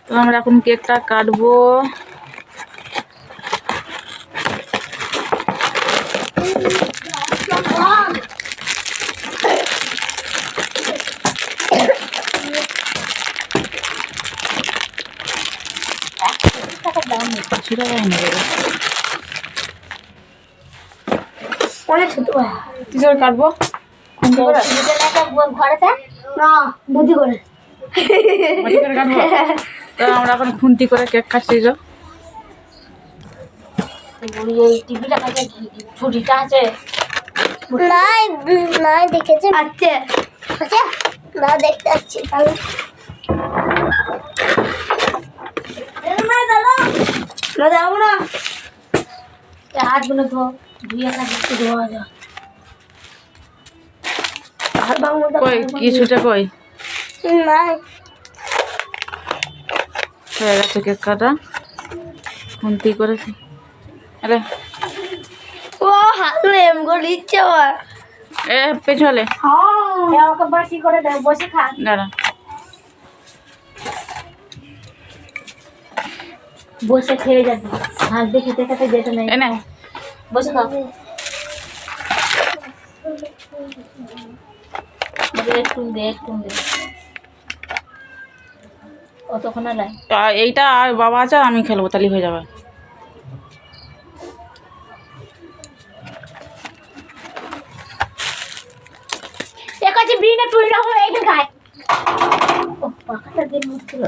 তো আমরা এখন কেকটা কাটবো। অনেক ছোট কি করে কাটবো? ঘরেতে না বুদ্ধি করে কাটবো। তো আমরা এখন খুন্তি করে কেক কাটছি। টিভিটা কাছে ছুটিটা আছে নাই নাই দেখেছে আচ্ছা আচ্ছা না দেখতে আসছি তাহলে না যাবো না হাতগুলো ধো ধুয়ে কাছে ধোয়া যা আর কই কিছুটা কই নাই হয়ে গেছে কেক কাটা। খুন্তি করেছি। আরে ও হাতলে এম করে ইচ্ছে আমার পেছলে হ্যাঁ আমাকে বাসি করে দে বসে খা দাঁড়া। বসে খেয়ে যাবি হাত দিয়ে খেতে খেতে যেতে নেই এনে বসে খাও একটু দে অতক্ষণ নাই এইটা আর বাবা আছে আর আমি খেলবো, তাহলে হয়ে যাবে। এক আছে বিনা তুই না হয়ে এটা খায় ও পাখাটা দিয়ে মুশকিল